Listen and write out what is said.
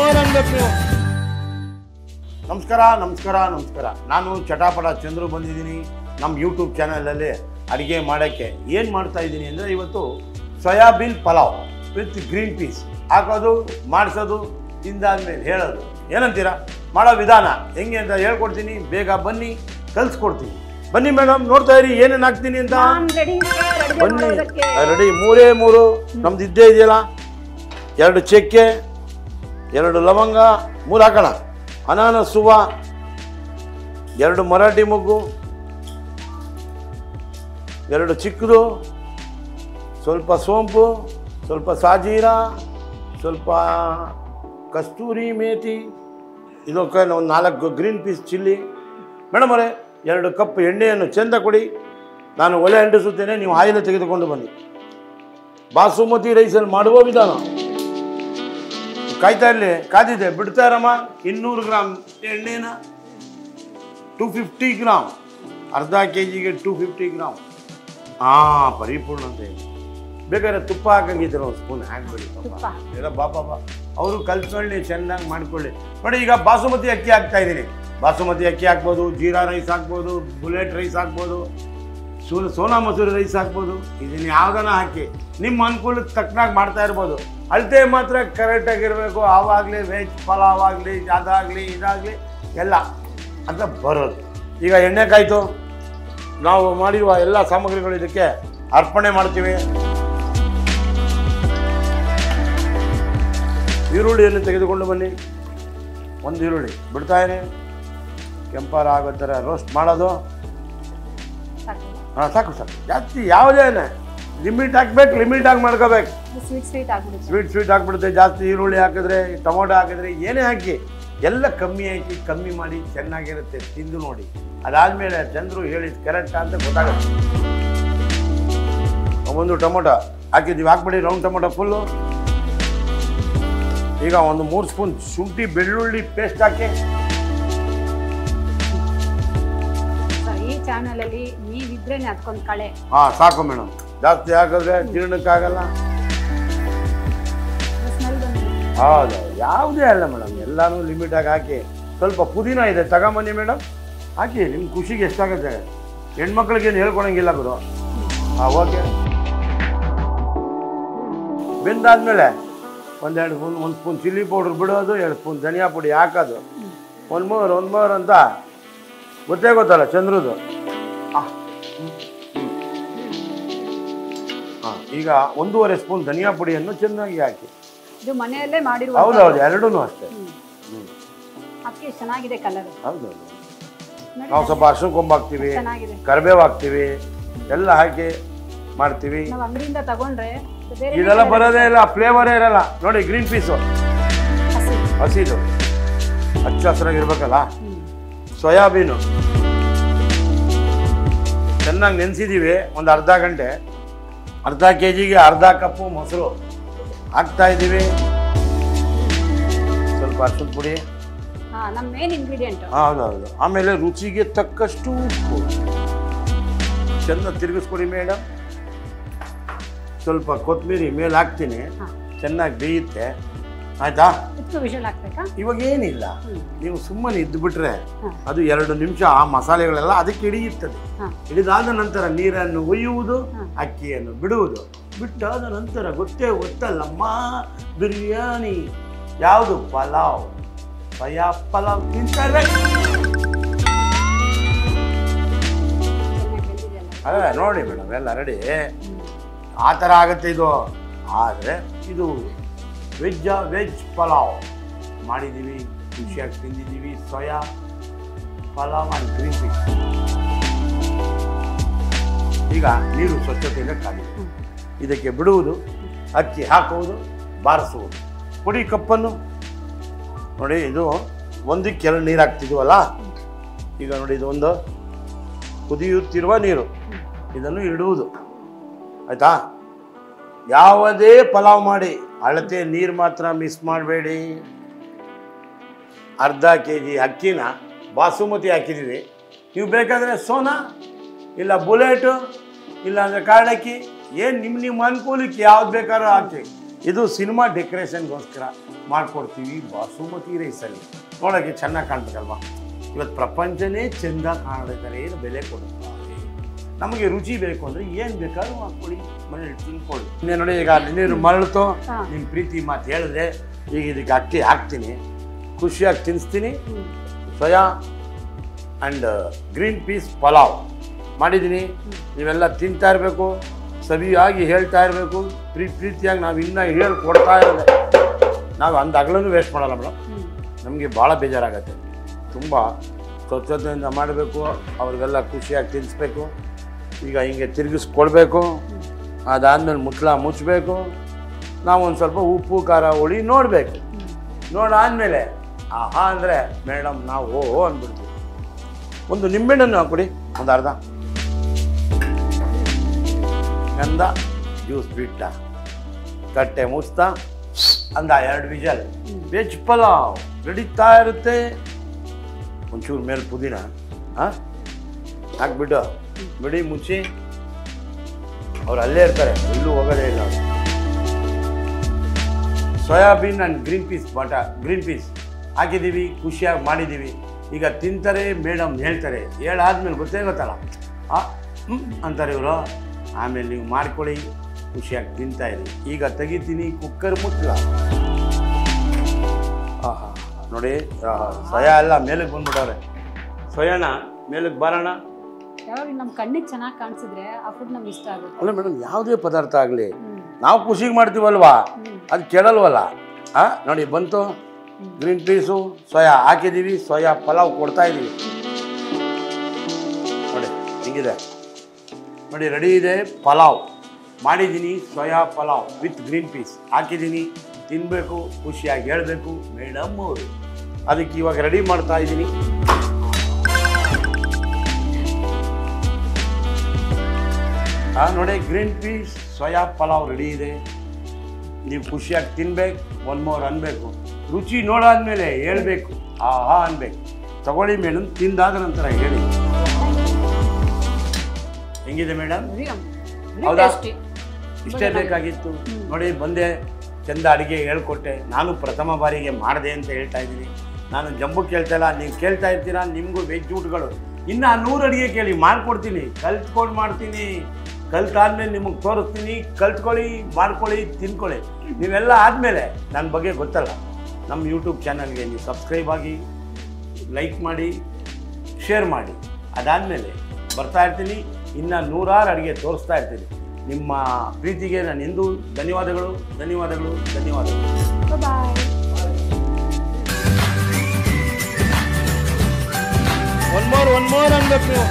ಜೋರ್ ಅನ್ಬೇಕು ನೀವು. ನಮಸ್ಕಾರ ನಮಸ್ಕಾರ ನಮಸ್ಕಾರ. ನಾನು ಚಟಾಪಟ ಚಂದ್ರು ಬಂದಿದ್ದೀನಿ ನಮ್ಮ ಯೂಟ್ಯೂಬ್ ಚಾನಲಲ್ಲಿ ಅಡುಗೆ ಮಾಡೋಕ್ಕೆ. ಏನು ಮಾಡ್ತಾ ಇದ್ದೀನಿ ಅಂದರೆ ಇವತ್ತು soybean pulao with green piece ಹಾಕೋದು ಮಾಡಿಸೋದು ತಿಂದಾದ್ಮೇಲೆ ಹೇಳೋದು ಏನಂತೀರಾ ಮಾಡೋ ವಿಧಾನ ಹೆಂಗೆ ಅಂತ ಹೇಳ್ಕೊಡ್ತೀನಿ. ಬೇಗ ಬನ್ನಿ ಕಲಿಸ್ಕೊಡ್ತೀನಿ. ಬನ್ನಿ ಮೇಡಮ್ ನೋಡ್ತಾ ಇರಿ ಏನೇನು ಹಾಕ್ತೀನಿ ಅಂತ. ಬನ್ನಿ ರೆಡಿ. ಮೂರೇ ಮೂರು ನಮ್ದು ಇದ್ದೇ ಇದೆಯಲ್ಲ. 2 ಚಕ್ಕೆ, 2 ಲವಂಗ, 3 ಹಾಕೋಣ. ಅನಾನಸ್ ಹೂವು, 2 ಮರಾಠಿ ಮೊಗ್ಗು, 2 ಚಿಕ್ಕದು, ಸ್ವಲ್ಪ ಸೋಂಪು, ಸ್ವಲ್ಪ ಸಾಜೀರ, ಸ್ವಲ್ಪ ಕಸ್ತೂರಿ ಮೇಥಿ, ಇದಕ್ಕೆ ಒಂದು 4 ಗ್ರೀನ್ ಪೀಸ್ ಚಿಲ್ಲಿ. ಮೇಡಮ್ ಅವರೇ 2 ಕಪ್ ಎಣ್ಣೆಯನ್ನು ಚೆಂದ ಕೊಡಿ. ನಾನು ಒಲೆ ಅಂಟಿಸುತ್ತೇನೆ, ನೀವು ಆಯಿಲ್ ತೆಗೆದುಕೊಂಡು ಬನ್ನಿ. ಬಾಸುಮತಿ ರೈಸಲ್ಲಿ ಮಾಡುವ ವಿಧಾನ ಕಾಯ್ತಾ ಇರಲಿ. ಕಾದಿದೆ ಬಿಡ್ತಾ ಇರಮ್ಮ. 200 ಗ್ರಾಮ್ ಎಣ್ಣೆನ 250 ಗ್ರಾಮ್, ಅರ್ಧ ಕೆಜಿಗೆ 250 ಗ್ರಾಮ್. ಪರಿಪೂರ್ಣ ಅಂತ ಹೇಳಿ. ಬೇಕಾದ್ರೆ ತುಪ್ಪ ಹಾಕಂಗಿದ್ರು ಒಂದು ಸ್ಪೂನ್ ಹಾಕ್ಬೇಡಿ ಪಾಪ. ಇಲ್ಲ ಬಾಬಾ ಅವರು ಕಲ್ತ್ಕೊಳ್ಳಿ, ಚೆನ್ನಾಗಿ ಮಾಡ್ಕೊಳ್ಳಿ. ನೋಡಿ ಈಗ ಬಾಸುಮತಿ ಅಕ್ಕಿ ಹಾಕ್ತಾ ಇದ್ದೀನಿ. ಬಾಸುಮತಿ ಅಕ್ಕಿ ಹಾಕ್ಬೋದು, ಜೀರಾ ರೈಸ್ ಹಾಕ್ಬೋದು, ಬುಲೆಟ್ ರೈಸ್ ಹಾಕ್ಬೋದು, ಸೋನಾ ಮಸೂರಿ ರೈಸ್ ಹಾಕ್ಬೋದು. ಇದನ್ನು ಯಾವುದನ್ನ ಹಾಕಿ ನಿಮ್ಮ ಅನುಕೂಲಕ್ಕೆ ತಕ್ಕನಾಗಿ ಮಾಡ್ತಾ ಇರ್ಬೋದು. ಅಳತೆ ಮಾತ್ರ ಕರೆಕ್ಟಾಗಿರಬೇಕು. ಆವಾಗಲೇ ವೆಜ್ ಪಲಾವ್ ಆಗಲಿ, ಅದಾಗಲಿ ಇದಾಗಲಿ ಎಲ್ಲ ಅಂತ ಬರೋದು. ಈಗ ಎಣ್ಣೆ ಕಾಯ್ತು. ನಾವು ಮಾಡಿರುವ ಎಲ್ಲ ಸಾಮಗ್ರಿಗಳು ಇದಕ್ಕೆ ಅರ್ಪಣೆ ಮಾಡ್ತೀವಿ. ಈರುಳ್ಳಿಯನ್ನು ತೆಗೆದುಕೊಂಡು ಬನ್ನಿ. 1 ಈರುಳ್ಳಿ ಬಿಡ್ತಾ ಇರಿ. ಕೆಂಪಾರ ಆಗೋ ಥರ ರೋಸ್ಟ್ ಮಾಡೋದು. ಸಾಕು ಸಾಕು. ಜಾಸ್ತಿ ಯಾವುದೇ ಲಿಮಿಟ್ ಹಾಕ್ಬೇಕು, ಲಿಮಿಟಾಗಿ ಮಾಡ್ಕೋಬೇಕು. ಸ್ವೀಟ್ ಹಾಕ್ಬಿಡುತ್ತೆ. ಜಾಸ್ತಿ ಈರುಳ್ಳಿ ಹಾಕಿದ್ರೆ, ಟೊಮೊಟೊ ಹಾಕಿದ್ರೆ, ಏನೇ ಹಾಕಿ ಎಲ್ಲ ಕಮ್ಮಿ ಹಾಕಿ ಕಮ್ಮಿ ಮಾಡಿ ಚೆನ್ನಾಗಿರುತ್ತೆ. ತಿಂದು ನೋಡಿ. ಅದಾದಮೇಲೆ ಚಂದ್ರು ಹೇಳಿದ್ದು ಕರೆಕ್ಟಾ ಅಂತ ಗೊತ್ತಾಗುತ್ತೆ. 1 ಟೊಮೊಟೊ ಹಾಕಿದ್ದೀವಿ, ಹಾಕ್ಬಿಡಿ. Round tomato full. ಈಗ 3 ಸ್ಪೂನ್ ಶುಂಠಿ ಬೆಳ್ಳುಳ್ಳಿ ಪೇಸ್ಟ್ ಹಾಕಿ. ಈ ಚಾನಲಲ್ಲಿ ನೀವಿದ್ರೆ ಅದಕ್ಕೊಂದು ಕಳೆ. ಸಾಕು ಮೇಡಮ್. ಜಾಸ್ತಿ ಹಾಕಿದ್ರೆ ಜೀರ್ಣಕ್ಕಾಗಲ್ಲ. ಹೌದು, ಯಾವುದೇ ಅಲ್ಲ ಮೇಡಮ್, ಎಲ್ಲಾನು ಲಿಮಿಟಾಗಿ ಹಾಕಿ. ಸ್ವಲ್ಪ ಪುದೀನ ಇದೆ ತಗೊಂಬನ್ನಿ ಮೇಡಮ್, ಹಾಕಿ. ನಿಮ್ಮ ಖುಷಿಗೆ ಎಷ್ಟಾಗುತ್ತೆ. ಹೆಣ್ಮಕ್ಳಿಗೇನು ಹೇಳ್ಕೊಳಂಗಿಲ್ಲ ಗುರು. ಓಕೆ. ಬೆಂದಾದ್ಮೇಲೆ 1 ಸ್ಪೂನ್ ಚಿಲ್ಲಿ ಪೌಡ್ರ್ ಬಿಡೋದು, 2 ಸ್ಪೂನ್ ಧನಿಯಾ ಪುಡಿ ಹಾಕೋದು. 1 ಮೂರು ಅಂತ ಗೊತ್ತಲ್ಲ ಚಂದ್ರದು. ಈಗ 1.5 ಸ್ಪೂನ್ ಧನಿಯಾ ಪುಡಿಯನ್ನು ಚೆನ್ನಾಗಿ ಹಾಕಿ. ಇದು ಮನೆಯಲ್ಲೇ ಮಾಡಿರುವ. ಹೌದೌದು, ಎರಡೂ ಅಷ್ಟೇ. ಅದಕ್ಕೆ ಚೆನ್ನಾಗಿದೆ ಕಲರ್. ಹೌದೌದು. ನಾವು ಸ್ವಲ್ಪ ಅರಿಶಿನ ಕೊಂಬು ಹಾಕ್ತೀವಿ, ಕರಿಬೇವು ಹಾಕ್ತೀವಿ, ಎಲ್ಲ ಹಾಕಿ ಮಾಡ್ತೀವಿ. ನಾವು ಅಂಗಡಿಯಿಂದ ತಗೊಂಡ್ರೆ ಇದೆಲ್ಲ ಬರೋದೇ ಇಲ್ಲ, ಫ್ಲೇವರೇ ಇರಲ್ಲ. ನೋಡಿ ಗ್ರೀನ್ ಪೀಸು ಹಸಿದು ಹಚ್ಚ ಹಸಿರಾಗಿರ್ಬೇಕಲ್ಲ. ಸೋಯಾಬೀನು ಚೆನ್ನಾಗಿ ನೆನೆಸಿದ್ದೀವಿ. ಒಂದು ಅರ್ಧ ಗಂಟೆ. ಅರ್ಧ ಕೆಜಿಗೆ ಅರ್ಧ ಕಪ್ಪು ಮೊಸರು ಹಾಕ್ತಾ ಇದ್ದೀವಿ. ಸ್ವಲ್ಪ ಅರಿಶಿನ ಪುಡಿ. ನಮ್ಮ ಮೇನ್ ಇಂಗ್ರೀಡಿಯೆಂಟ್. ಹೌದೌದು. ಆಮೇಲೆ ರುಚಿಗೆ ತಕ್ಕಷ್ಟು ಉಪ್ಪು. ಚೆನ್ನಾಗಿ ತಿರುಗಿಸ್ಕೊಡಿ ಮೇಡಮ್. ಸ್ವಲ್ಪ ಕೊತ್ತಂಬರಿ ಮೇಲೆ ಹಾಕ್ತೀನಿ, ಚೆನ್ನಾಗಿ ಬೇಯುತ್ತೆ. ಆಯ್ತಾ? ಇವಾಗ ಏನಿಲ್ಲ, ನೀವು ಸುಮ್ಮನೆ ಇದ್ದು ಬಿಟ್ರೆ ಅದು 2 ನಿಮಿಷ ಆ ಮಸಾಲೆಗಳೆಲ್ಲ ಅದಕ್ಕೆ ಹಿಡಿಯುತ್ತದೆ. ಹಿಡಿದಾದ ನಂತರ ನೀರನ್ನು ಒಯ್ಯುವುದು, ಅಕ್ಕಿಯನ್ನು ಬಿಡುವುದು. ಬಿಟ್ಟಾದ ನಂತರ ಗೊತ್ತಲ್ಲಮ್ಮ ಬಿರಿಯಾನಿ ಯಾವುದು? ಪಲಾವ್. ಸೋಯಾ ಪಲಾವ್ ತಿಂತಾರೆ. ಅದೇ ನೋಡಿ ಮೇಡಮ್, ಎಲ್ಲ ರೆಡಿ. ಆ ಥರ ಆಗುತ್ತೆ ಇದು. ಆದರೆ ಇದು ವೆಜ್ ಪಲಾವ್ ಮಾಡಿದ್ದೀವಿ, ಖುಷಿಯಾಗಿ ತಿಂದಿದ್ದೀವಿ. Soya pulao and green peas. ಈಗ ನೀರು ಸ್ವಚ್ಛತೆಯಿಂದ ಖಾಲಿ. ಇದಕ್ಕೆ ಬಿಡುವುದು, ಅಕ್ಕಿ ಹಾಕುವುದು, ಬಾರಿಸುವುದು. ಪುಡಿ ಕಪ್ಪನ್ನು ನೋಡಿ. ಇದು 1ಕ್ಕೆ 2 ನೀರು ಹಾಕ್ತಿದ್ವಲ್ಲ. ಈಗ ನೋಡಿ, ಇದು ಒಂದು ಕುದಿಯುತ್ತಿರುವ ನೀರು. ಇದನ್ನು ಇಡುವುದು. ಆಯಿತಾ? ಯಾವುದೇ ಪಲಾವ್ ಮಾಡಿ ಅಳತೆ ನೀರು ಮಾತ್ರ ಮಿಸ್ ಮಾಡಬೇಡಿ. ಅರ್ಧ ಕೆಜಿ ಅಕ್ಕಿನ ಬಾಸುಮತಿ ಹಾಕಿದ್ದೀವಿ. ನೀವು ಬೇಕಾದರೆ ಸೋನಾ, ಇಲ್ಲ ಬುಲೆಟು, ಇಲ್ಲ ಅಂದರೆ ಕಾಳಕ್ಕಿ, ಏನು ನಿಮ್ಮ ಅನುಕೂಲಕ್ಕೆ ಯಾವ್ದು ಬೇಕಾದ್ರೂ ಹಾಕಿ. ಇದು ಸಿನಿಮಾ ಡೆಕೋರೇಷನ್ಗೋಸ್ಕರ ಮಾಡಿಕೊಡ್ತೀವಿ ಬಾಸುಮತಿ ರೈಸಲ್ಲಿ. ನೋಡೋಕ್ಕೆ ಚೆನ್ನಾಗಿ ಕಾಣ್ಬೇಕಲ್ವಾ? ಇವತ್ತು ಪ್ರಪಂಚನೇ ಚೆಂದ ಕಾಣಬೇಕಾದ್ರೆ ಏನು ಬೆಲೆ ಕೊಡುತ್ತಾರೆ. ನಮಗೆ ರುಚಿ ಬೇಕು ಅಂದರೆ ಏನು ಬೇಕಾದ್ರೂ ಮಾಡ್ಕೊಳ್ಳಿ, ಮನೇಲಿ ತಿನ್ಕೊಳ್ಳಿ. ಇನ್ನೇ ನೋಡಿ, ಈಗ ನೀರು ಮರಳ್ತು, ನಿಮ್ಮ ಪ್ರೀತಿ ಮಾತು ಹೇಳಿದ್ರೆ ಈಗ ಇದಕ್ಕೆ ಅಕ್ಕಿ ಹಾಕ್ತೀನಿ, ಖುಷಿಯಾಗಿ ತಿನ್ನಿಸ್ತೀನಿ. Soya and green peas pulao ಮಾಡಿದ್ದೀನಿ. ನೀವೆಲ್ಲ ತಿಂತಾ ಇರಬೇಕು, ಸವಿಯಾಗಿ ಹೇಳ್ತಾ ಇರಬೇಕು. ಪ್ರೀತಿಯಾಗಿ ನಾವು ಇನ್ನೂ ಹೇಳ್ಕೊಡ್ತಾ ಇರೋದೆ. ನಾವು ಅಂದಾಗಲೂ ವೇಸ್ಟ್ ಮಾಡಲ್ಲ ಮೇಡಮ್. ನಮಗೆ ಭಾಳ ಬೇಜಾರಾಗತ್ತೆ. ತುಂಬ ಸ್ವಚ್ಛತೆಯಿಂದ ಮಾಡಬೇಕು, ಅವ್ರಿಗೆಲ್ಲ ಖುಷಿಯಾಗಿ ತಿನ್ನಿಸ್ಬೇಕು. ಈಗ ಹಿಂಗೆ ತಿರುಗಿಸ್ಕೊಡ್ಬೇಕು. ಅದಾದಮೇಲೆ ಮುಚ್ಚಬೇಕು. ನಾವು ಒಂದು ಸ್ವಲ್ಪ ಉಪ್ಪು ಖಾರ ಹುಳಿ ನೋಡಬೇಕು. ನೋಡಾದಮೇಲೆ ಆಹಾ ಅಂದರೆ ಮೇಡಮ್ ನಾವು ಓಹೋ ಅಂದ್ಬಿಡ್ತೀವಿ. ಒಂದು ನಿಂಬೆಹಣ್ಣನ್ನು ಹಾಕ್ಬಿಡಿ, ಒಂದು ಅರ್ಧ ಗಂಧ ಜ್ಯೂಸ್ ಬಿಟ್ಟ ತಟ್ಟೆ ಮುಚ್ತಾ ಅಂದ 2 ವಿಜಲ್ ವೆಜ್ ಪಲಾವ್ ನಡೀತಾ ಇರುತ್ತೆ. ಒಂಚೂರು ಮೇಲೆ ಪುದೀನ ಹಾಕ್ಬಿಟ್ಟು ಬಿಡಿ, ಮುಚ್ಚಿ. ಅವ್ರು ಅಲ್ಲೇ ಇರ್ತಾರೆ, ಎಲ್ಲೂ ಹೋಗೋದೇ ಇಲ್ಲ. ಸೋಯಾಬೀನ್ ಆ್ಯಂಡ್ ಗ್ರೀನ್ ಪೀಸ್ ಹಾಕಿದ್ದೀವಿ, ಖುಷಿಯಾಗಿ ಮಾಡಿದ್ದೀವಿ. ಈಗ ತಿಂತಾರೆ ಮೇಡಮ್ ಹೇಳ್ತಾರೆ. ಹೇಳಾದ್ಮೇಲೆ ಗೊತ್ತಲ್ಲ ಅಂತಾರೆ ಇವರು. ಆಮೇಲೆ ನೀವು ಮಾಡ್ಕೊಳ್ಳಿ, ಖುಷಿಯಾಗಿ ತಿಂತಾಯಿರಿ. ಈಗ ತೆಗಿತೀನಿ, ಕುಕ್ಕರ್ ಮುಚ್ಚಲ. ಆಹಾ ನೋಡಿ, ಸೋಯಾ ಎಲ್ಲ ಮೇಲಕ್ಕೆ ಬಂದ್ಬಿಟ್ಟವ್ರೆ. ಸೋಯಾನ ಮೇಲಕ್ಕೆ ಬರೋಣ. ಯಾವಾಗ ನಮ್ಮ ಕಣ್ಣಿಗೆ ಚೆನ್ನಾಗಿ ಕಾಣಿಸಿದ್ರೆ ಆ ಫುಡ್ ನಮ್ಗೆ ಇಷ್ಟ ಆಗುತ್ತೆ. ಅಲ್ಲ ಮೇಡಮ್, ಯಾವುದೇ ಪದಾರ್ಥ ಆಗಲಿ ನಾವು ಖುಷಿಗೆ ಮಾಡ್ತೀವಲ್ವಾ, ಅದು ಕೆಡಲ್ವಲ್ಲ. ನೋಡಿ ಬಂತು, ಗ್ರೀನ್ ಪೀಸು ಸೋಯಾ ಹಾಕಿದ್ದೀವಿ, ಸೋಯಾ ಪಲಾವ್ ಕೊಡ್ತಾ ಇದ್ದೀವಿ. ನೋಡಿ ಹಿಂಗಿದೆ ನೋಡಿ, ರೆಡಿ ಇದೆ ಪಲಾವ್ ಮಾಡಿದ್ದೀನಿ. Soya pulao with green piece ಹಾಕಿದ್ದೀನಿ. ತಿನ್ನಬೇಕು, ಖುಷಿಯಾಗಿ ಹೇಳಬೇಕು ಮೇಡಮ್ ಅವರು. ಅದಕ್ಕೆ ಇವಾಗ ರೆಡಿ ಮಾಡ್ತಾ ಇದ್ದೀನಿ. ನೋಡಿ, green piece soya pulao ready ಇದೆ. ನೀವು ಖುಷಿಯಾಗಿ ತಿನ್ಬೇಕು, ಒನ್ ಮೋರ್ ಅನ್ಬೇಕು. ರುಚಿ ನೋಡಾದ್ಮೇಲೆ ಹೇಳ್ಬೇಕು, ಆಹಾ ಅನ್ಬೇಕು. ತಗೊಳ್ಳಿ ಮೇಡಮ್, ತಿಂದಾದ ನಂತರ ಹೇಳಿ ಹೆಂಗಿದೆ ಮೇಡಮ್. ಹೌದಾ, ಇಷ್ಟೇ ಬೇಕಾಗಿತ್ತು. ನೋಡಿ ಬಂದೆ, ಚಂದ ಅಡುಗೆ ಹೇಳ್ಕೊಟ್ಟೆ. ನಾನು ಪ್ರಥಮ ಬಾರಿಗೆ ಮಾಡಿದೆ ಅಂತ ಹೇಳ್ತಾ ಇದ್ದೀನಿ. ನಾನು ಜಂಬು ಕೇಳ್ತಾ ಇಲ್ಲ, ನೀವು ಕೇಳ್ತಾ ಇರ್ತೀರಾ. ನಿಮಗೂ ವೆಜ್ ಊಟಗಳು ಇನ್ನು 100 ಅಡುಗೆ ಕೇಳಿ ಮಾಡ್ಕೊಡ್ತೀನಿ, ಕಲ್ತ್ಕೊಂಡು ಮಾಡ್ತೀನಿ. ಕಲ್ತಾದ್ಮೇಲೆ ನಿಮಗೆ ತೋರಿಸ್ತೀನಿ. ಕಲ್ತ್ಕೊಳ್ಳಿ, ಮಾಡ್ಕೊಳ್ಳಿ, ತಿನ್ಕೊಳ್ಳಿ. ನೀವೆಲ್ಲ ಆದಮೇಲೆ ನನ್ನ ಬಗ್ಗೆ ಗೊತ್ತಲ್ಲ, ನಮ್ಮ ಯೂಟ್ಯೂಬ್ ಚಾನಲ್ಗೆ ನೀವು ಸಬ್ಸ್ಕ್ರೈಬ್ ಆಗಿ, ಲೈಕ್ ಮಾಡಿ, ಶೇರ್ ಮಾಡಿ. ಅದಾದಮೇಲೆ ಬರ್ತಾ ಇರ್ತೀನಿ, ಇನ್ನು 100 ಅಡುಗೆ ತೋರಿಸ್ತಾ ಇರ್ತೀನಿ. ನಿಮ್ಮ ಪ್ರೀತಿಗೆ ನಾನು ಎಂದೂ ಧನ್ಯವಾದಗಳು. ಒನ್ ಮೋರ್ ಅನ್ಬೇಕು ನೀವು.